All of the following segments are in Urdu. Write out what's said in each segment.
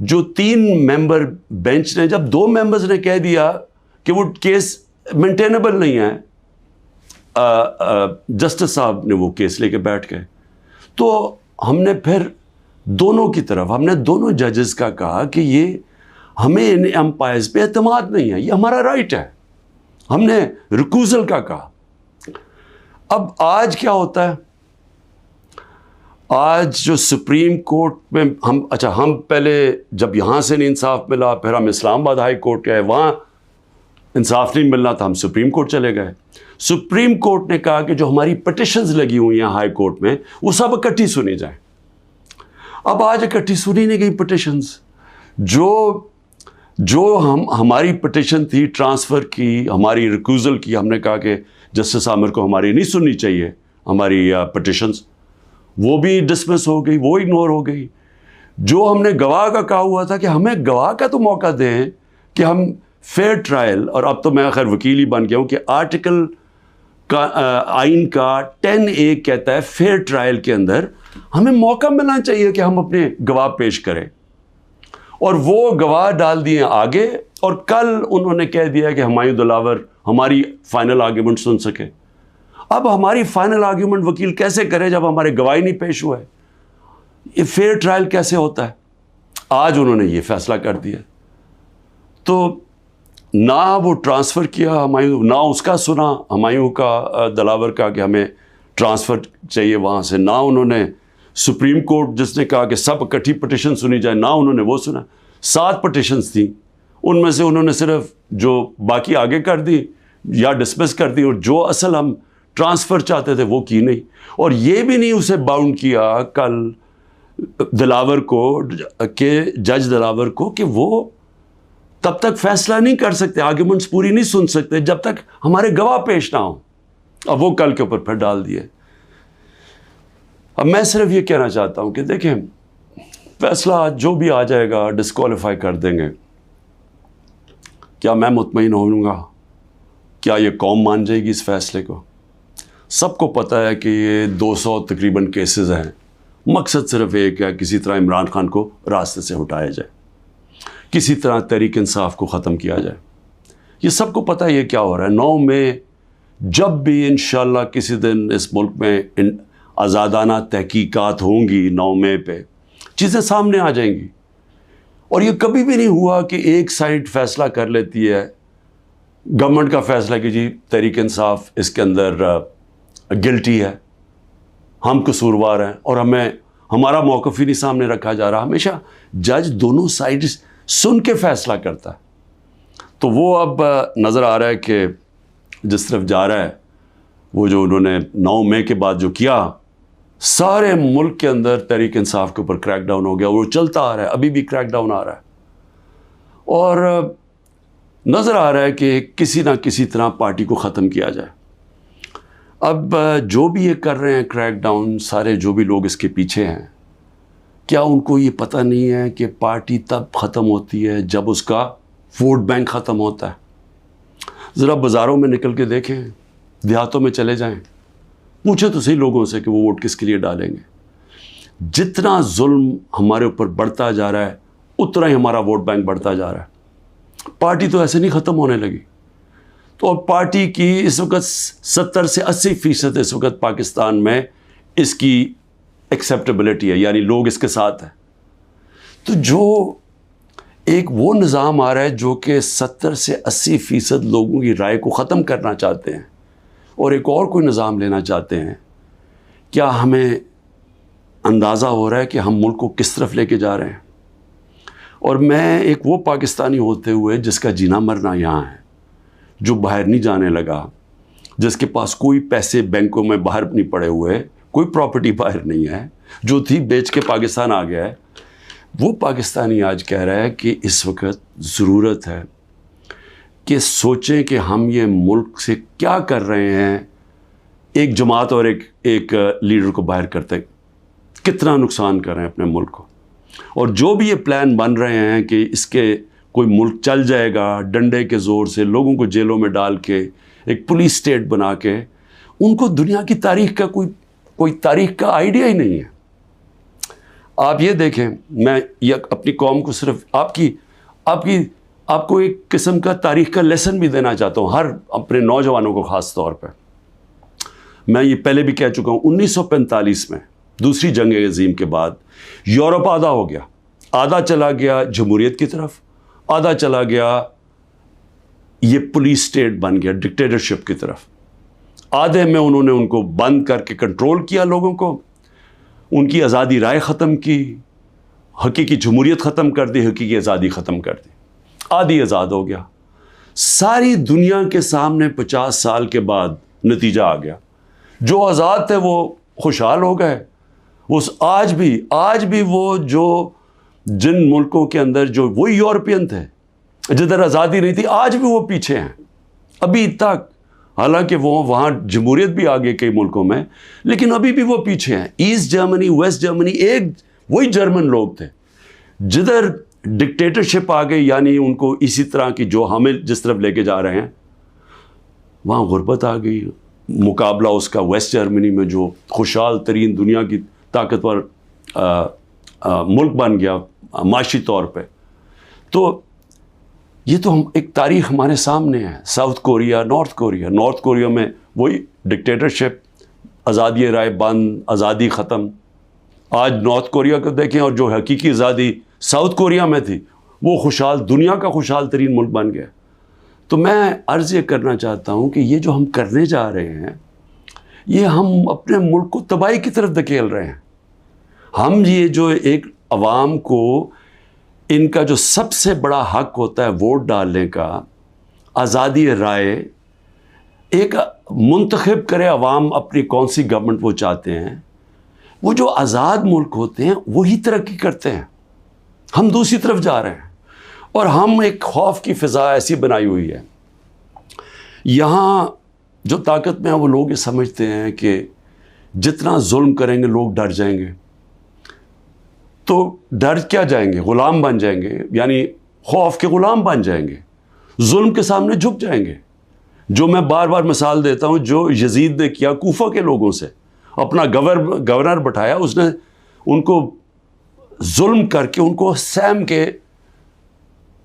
جو 3 ممبر بینچ نے، جب 2 ممبرز نے کہہ دیا کہ وہ کیس مینٹینیبل نہیں ہے، جسٹس صاحب نے وہ کیس لے کے بیٹھ گئے. تو ہم نے پھر دونوں کی طرف، ہم نے دونوں ججز کا کہا کہ یہ ہمیں ان امپائرز پہ اعتماد نہیں ہے، یہ ہمارا رائٹ ہے. ہم نے ریکوزل کا کہا. اب آج کیا ہوتا ہے؟ آج جو سپریم کورٹ میں ہم پہلے جب یہاں سے نہیں انصاف ملا، پھر ہم اسلام آباد ہائی کورٹ گئے، وہاں انصاف نہیں ملنا تھا، ہم سپریم کورٹ چلے گئے. سپریم کورٹ نے کہا کہ جو ہماری پٹیشنز لگی ہوئی ہیں ہائی کورٹ میں، وہ سب اکٹھی سنی جائیں. اب آج اکٹھی سنی نہیں گئی پٹیشنز. جو ہماری پٹیشن تھی ٹرانسفر کی، ہماری ریکوزل کی، ہم نے کہا کہ جسٹس عامر کو ہماری نہیں سننی چاہیے ہماری پٹیشنز، وہ بھی ڈسمس ہو گئی، وہ اگنور ہو گئی. جو ہم نے گواہ کا کہا ہوا تھا کہ ہمیں گواہ کا تو موقع دیں کہ ہم فیئر ٹرائل، اور اب تو میں خیر وکیل ہی بن گیا ہوں کہ آرٹیکل کا آئین کا 10A کہتا ہے فیئر ٹرائل کے اندر ہمیں موقع ملنا چاہیے کہ ہم اپنے گواہ پیش کریں. اور وہ گواہ ڈال دیے آگے، اور کل انہوں نے کہہ دیا کہ ہمایوں دلاور ہماری فائنل آرگیومنٹ سن سکے. اب ہماری فائنل آرگیومنٹ وکیل کیسے کرے جب ہمارے گواہی نہیں پیش ہوا ہے؟ یہ فیئر ٹرائل کیسے ہوتا ہے؟ آج انہوں نے یہ فیصلہ کر دیا. تو نہ وہ ٹرانسفر کیا ہمایوں، نہ اس کا سنا ہمایوں کا دلاور کا کہ ہمیں ٹرانسفر چاہیے وہاں سے، نہ انہوں نے سپریم کورٹ جس نے کہا کہ سب اکٹھی پٹیشن سنی جائے، نہ انہوں نے وہ سنا. 7 پٹیشنز تھیں، ان میں سے انہوں نے صرف جو باقی آگے کر دی یا ڈسمس کر دی، اور جو اصل ہم ٹرانسفر چاہتے تھے وہ کی نہیں. اور یہ بھی نہیں اسے باؤنڈ کیا کل دلاور کو، کہ جج دلاور کو، کہ وہ تب تک فیصلہ نہیں کر سکتے، آرگیومنٹس پوری نہیں سن سکتے جب تک ہمارے گواہ پیش نہ ہوں. اب وہ کل کے اوپر پھر ڈال دیے. اب میں صرف یہ کہنا چاہتا ہوں کہ دیکھیں، فیصلہ جو بھی آ جائے گا ڈسکوالیفائی کر دیں گے. کیا میں مطمئن ہوں گا؟ کیا یہ قوم مان جائے گی اس فیصلے کو؟ سب کو پتہ ہے کہ یہ 200 تقریباً کیسز ہیں. مقصد صرف ایک ہے، کسی طرح عمران خان کو راستے سے ہٹایا جائے، کسی طرح تحریک انصاف کو ختم کیا جائے. یہ سب کو پتہ ہے یہ کیا ہو رہا ہے. 9 مئی جب بھی انشاءاللہ کسی دن اس ملک میں آزادانہ تحقیقات ہوں گی، 9 مئی پہ چیزیں سامنے آ جائیں گی. اور یہ کبھی بھی نہیں ہوا کہ ایک سائڈ فیصلہ کر لیتی ہے، گورنمنٹ کا فیصلہ کہ جی تحریک انصاف اس کے اندر گلٹی ہے، ہم قصوروار ہیں، اور ہمارا موقف ہی نہیں سامنے رکھا جا رہا. ہمیشہ جج دونوں سائڈز سن کے فیصلہ کرتا ہے. تو وہ اب نظر آ رہا ہے کہ جس طرف جا رہا ہے، وہ جو انہوں نے 9 مئی کے بعد جو کیا، سارے ملک کے اندر تحریک انصاف کے اوپر کریک ڈاؤن ہو گیا. وہ چلتا آ رہا ہے، ابھی بھی کریک ڈاؤن آ رہا ہے. اور نظر آ رہا ہے کہ کسی نہ کسی طرح پارٹی کو ختم کیا جائے. اب جو بھی یہ کر رہے ہیں کریک ڈاؤن، سارے جو بھی لوگ اس کے پیچھے ہیں، کیا ان کو یہ پتہ نہیں ہے کہ پارٹی تب ختم ہوتی ہے جب اس کا ووٹ بینک ختم ہوتا ہے؟ ذرا بازاروں میں نکل کے دیکھیں، دیہاتوں میں چلے جائیں، پوچھیں تو صحیح لوگوں سے کہ وہ ووٹ کس کے لیے ڈالیں گے. جتنا ظلم ہمارے اوپر بڑھتا جا رہا ہے، اتنا ہی ہمارا ووٹ بینک بڑھتا جا رہا ہے. پارٹی تو ایسے نہیں ختم ہونے لگی. تو اب پارٹی کی اس وقت 70 سے 80% اس وقت پاکستان میں اس کی ایکسیپٹیبلٹی ہے، یعنی لوگ اس کے ساتھ ہیں. تو جو ایک وہ نظام آ رہا ہے جو کہ 70 سے 80% لوگوں کی رائے کو ختم کرنا چاہتے ہیں، اور ایک اور کوئی نظام لینا چاہتے ہیں. کیا ہمیں اندازہ ہو رہا ہے کہ ہم ملک کو کس طرف لے کے جا رہے ہیں؟ اور میں ایک وہ پاکستانی ہوتے ہوئے جس کا جینا مرنا یہاں ہے، جو باہر نہیں جانے لگا، جس کے پاس کوئی پیسے بینکوں میں باہر نہیں پڑے ہوئے، کوئی پراپرٹی باہر نہیں ہے، جو تھی بیچ کے پاکستان آ گیا ہے، وہ پاکستانی آج کہہ رہا ہے کہ اس وقت ضرورت ہے کہ سوچیں کہ ہم یہ ملک سے کیا کر رہے ہیں. ایک جماعت اور ایک لیڈر کو باہر کرتے کتنا نقصان کر رہے ہیں اپنے ملک کو. اور جو بھی یہ پلان بن رہے ہیں کہ اس کے کوئی ملک چل جائے گا ڈنڈے کے زور سے، لوگوں کو جیلوں میں ڈال کے، ایک پولیس اسٹیٹ بنا کے، ان کو دنیا کی تاریخ کا کوئی تاریخ کا آئیڈیا ہی نہیں ہے. آپ یہ دیکھیں، میں یہ اپنی قوم کو صرف آپ کو ایک قسم کا تاریخ کا لیسن بھی دینا چاہتا ہوں، ہر اپنے نوجوانوں کو خاص طور پہ. میں یہ پہلے بھی کہہ چکا ہوں، 1945 میں دوسری جنگ عظیم کے بعد یورپ آدھا ہو گیا، آدھا چلا گیا جمہوریت کی طرف، آدھا چلا گیا یہ پولیس اسٹیٹ بن گیا ڈکٹیٹرشپ کی طرف. آدھے میں انہوں نے ان کو بند کر کے کنٹرول کیا، لوگوں کو ان کی آزادی رائے ختم کی، حقیقی جمہوریت ختم کر دی، حقیقی آزادی ختم کر دی، آدھی آزاد ہو گیا. ساری دنیا کے سامنے 50 سال کے بعد نتیجہ آ گیا. جو آزاد تھے وہ خوشحال ہو گئے. وہ آج بھی وہ جو جن ملکوں کے اندر جو وہی یورپین تھے جدھر آزادی نہیں تھی، آج بھی وہ پیچھے ہیں ابھی تک. حالانکہ وہ وہاں جمہوریت بھی آ گئی کئی ملکوں میں، لیکن ابھی بھی وہ پیچھے ہیں. ایسٹ جرمنی، ویسٹ جرمنی ایک وہی جرمن لوگ تھے. جدھر ڈکٹیٹرشپ آ گئی، یعنی ان کو اسی طرح کی جو ہمیں جس طرف لے کے جا رہے ہیں، وہاں غربت آ گئی. مقابلہ اس کا ویسٹ جرمنی میں جو خوشحال ترین دنیا کی طاقتور ملک بن گیا معاشی طور پہ. تو یہ تو ایک تاریخ ہمارے سامنے ہے. ساؤتھ کوریا، نارتھ کوریا میں وہی ڈکٹیٹرشپ، آزادی رائے بند، آزادی ختم. آج نارتھ کوریا کو دیکھیں، اور جو حقیقی آزادی ساؤتھ کوریا میں تھی، وہ خوشحال دنیا کا خوشحال ترین ملک بن گیا. تو میں عرض یہ کرنا چاہتا ہوں کہ یہ جو ہم کرنے جا رہے ہیں، یہ ہم اپنے ملک کو تباہی کی طرف دھکیل رہے ہیں. ہم یہ جو ایک عوام کو ان کا جو سب سے بڑا حق ہوتا ہے ووٹ ڈالنے کا، آزادی رائے، ایک منتخب کرے عوام اپنی کون سی گورنمنٹ وہ چاہتے ہیں. وہ جو آزاد ملک ہوتے ہیں وہی ترقی کرتے ہیں. ہم دوسری طرف جا رہے ہیں، اور ہم ایک خوف کی فضا ایسی بنائی ہوئی ہے. یہاں جو طاقت میں ہیں وہ لوگ یہ سمجھتے ہیں کہ جتنا ظلم کریں گے لوگ ڈر جائیں گے. تو ڈر کیا جائیں گے؟ غلام بن جائیں گے، یعنی خوف کے غلام بن جائیں گے، ظلم کے سامنے جھک جائیں گے. جو میں بار بار مثال دیتا ہوں، جو یزید نے کیا کوفہ کے لوگوں سے، اپنا گورنر بٹھایا، اس نے ان کو ظلم کر کے ان کو سیم کے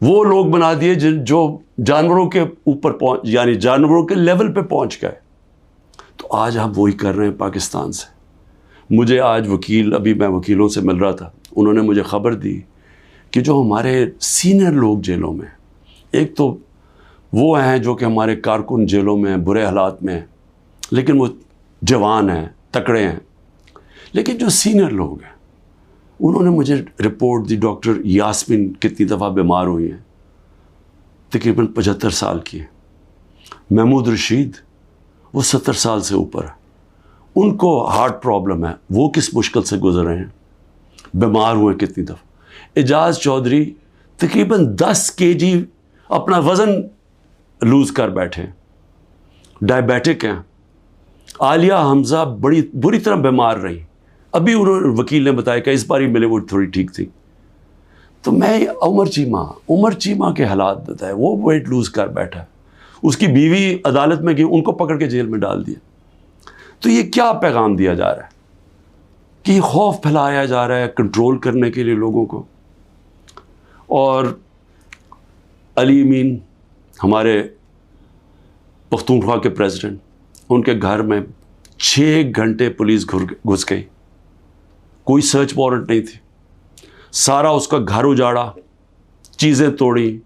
وہ لوگ بنا دیے جو جانوروں کے اوپر یعنی جانوروں کے لیول پہ پہنچ گئے. تو آج ہم وہی کر رہے ہیں پاکستان سے. مجھے آج ابھی میں وکیلوں سے مل رہا تھا، انہوں نے مجھے خبر دی کہ جو ہمارے سینئر لوگ جیلوں میں، ایک تو وہ ہیں جو کہ ہمارے کارکن جیلوں میں ہیں، برے حالات میں ہیں، لیکن وہ جوان ہیں، تکڑے ہیں. لیکن جو سینئر لوگ ہیں، انہوں نے مجھے رپورٹ دی. ڈاکٹر یاسمین کتنی دفعہ بیمار ہوئی ہیں، تقریباً 75 سال کی ہیں. محمود رشید وہ 70 سال سے اوپر ہے، ان کو ہارٹ پرابلم ہے، وہ کس مشکل سے گزر رہے ہیں، بیمار ہوئے کتنی دفعہ. اعجاز چودھری تقریباً 10 kg اپنا وزن لوز کر بیٹھے، ڈائبیٹک ہیں. عالیہ حمزہ بڑی بری طرح بیمار رہی، ابھی انہوں نے وکیل نے بتایا کہ اس بار ہی ملے وہ تھوڑی ٹھیک تھی. تو میں عمر چیمہ کے حالات بتائے، وہ ویٹ لوز کر بیٹھا، اس کی بیوی عدالت میں گئی، ان کو پکڑ کے جیل میں ڈال دیا. تو یہ کیا پیغام دیا جا رہا ہے کہ یہ خوف پھیلایا جا رہا ہے کنٹرول کرنے کے لیے لوگوں کو. اور علی امین ہمارے پختونخوا کے پریزیڈنٹ، ان کے گھر میں 6 گھنٹے پولیس گھس گئی، کوئی سرچ وارنٹ نہیں تھی. سارا اس کا گھر اجاڑا، چیزیں توڑی.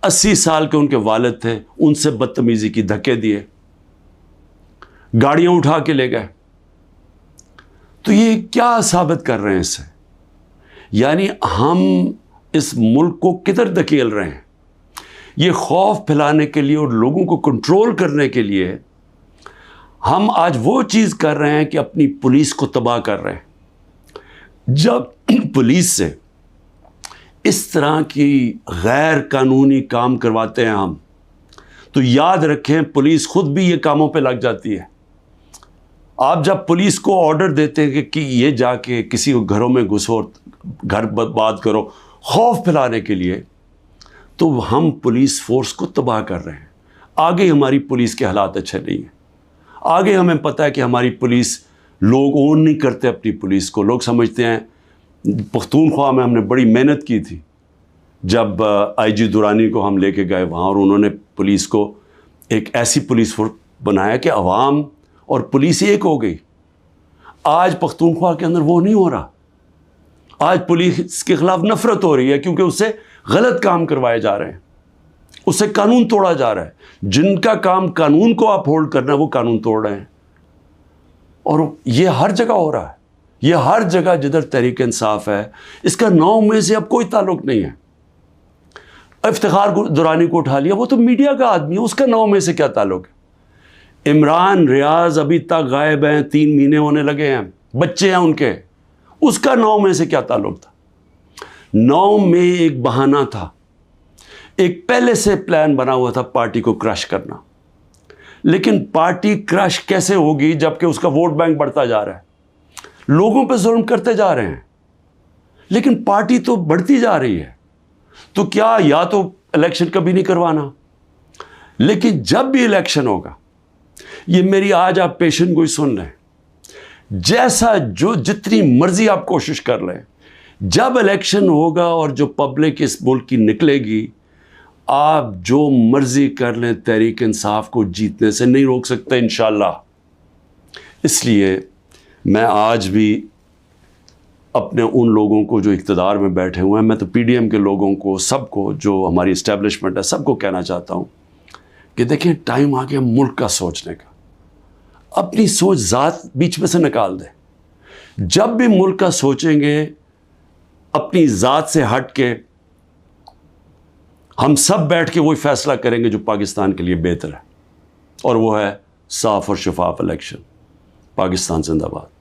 80 سال کے ان کے والد تھے، ان سے بدتمیزی کی، دھکے دیے، گاڑیاں اٹھا کے لے گئے. تو یہ کیا ثابت کر رہے ہیں اس سے؟ یعنی ہم اس ملک کو کدھر دھکیل رہے ہیں؟ یہ خوف پھیلانے کے لیے اور لوگوں کو کنٹرول کرنے کے لیے ہم آج وہ چیز کر رہے ہیں کہ اپنی پولیس کو تباہ کر رہے ہیں. جب پولیس سے اس طرح کی غیر قانونی کام کرواتے ہیں ہم، تو یاد رکھیں پولیس خود بھی یہ کاموں پہ لگ جاتی ہے. آپ جب پولیس کو آرڈر دیتے ہیں کہ یہ جا کے کسی گھروں میں گھسو، گھر برباد کرو، خوف پھیلانے کے لیے، تو ہم پولیس فورس کو تباہ کر رہے ہیں. آگے ہماری پولیس کے حالات اچھے نہیں ہیں. آگے ہمیں پتہ ہے کہ ہماری پولیس، لوگ اون نہیں کرتے اپنی پولیس کو. لوگ سمجھتے ہیں پختونخوا میں ہم نے بڑی محنت کی تھی جب آئی جی درانی کو ہم لے کے گئے وہاں، اور انہوں نے پولیس کو ایک ایسی پولیس فورس بنایا کہ عوام اور پولیس ایک ہو گئی۔ آج پختونخوا کے اندر وہ نہیں ہو رہا، آج پولیس کے خلاف نفرت ہو رہی ہے کیونکہ اس سے غلط کام کروائے جا رہے ہیں، اس سے قانون توڑا جا رہا ہے۔ جن کا کام قانون کو اپ ہولڈ کرنا ہے وہ قانون توڑ رہے ہیں، اور یہ ہر جگہ ہو رہا ہے، یہ ہر جگہ جدھر تحریک انصاف ہے۔ اس کا 9 میں سے اب کوئی تعلق نہیں ہے۔ افتخار درانی کو اٹھا لیا، وہ تو میڈیا کا آدمی ہے، اس کا 9 میں سے کیا تعلق ہے؟ عمران ریاض ابھی تک غائب ہیں، 3 مہینے ہونے لگے ہیں، بچے ہیں ان کے، اس کا 9 میں سے کیا تعلق تھا؟ 9 میں ایک بہانہ تھا، ایک پہلے سے پلان بنا ہوا تھا پارٹی کو کرش کرنا۔ لیکن پارٹی کرش کیسے ہوگی جبکہ اس کا ووٹ بینک بڑھتا جا رہا ہے، لوگوں پہ ظلم کرتے جا رہے ہیں، لیکن پارٹی تو بڑھتی جا رہی ہے۔ تو کیا یا تو الیکشن کبھی نہیں کروانا، لیکن جب بھی الیکشن ہوگا، یہ میری آج آپ پیشن گوئی سن لیں، جیسا جو جتنی مرضی آپ کوشش کر لیں، جب الیکشن ہوگا اور جو پبلک اس ملک کی نکلے گی، آپ جو مرضی کر لیں، تحریک انصاف کو جیتنے سے نہیں روک سکتے انشاءاللہ۔ اس لیے میں آج بھی اپنے ان لوگوں کو جو اقتدار میں بیٹھے ہوئے ہیں، میں تو پی ڈی ایم کے لوگوں کو، سب کو، جو ہماری اسٹیبلشمنٹ ہے، سب کو کہنا چاہتا ہوں کہ دیکھیں ٹائم آ گیا ملک کا سوچنے کا، اپنی سوچ ذات بیچ میں سے نکال دیں۔ جب بھی ملک کا سوچیں گے اپنی ذات سے ہٹ کے، ہم سب بیٹھ کے وہی فیصلہ کریں گے جو پاکستان کے لیے بہتر ہے، اور وہ ہے صاف اور شفاف الیکشن۔ پاکستان زندہ باد۔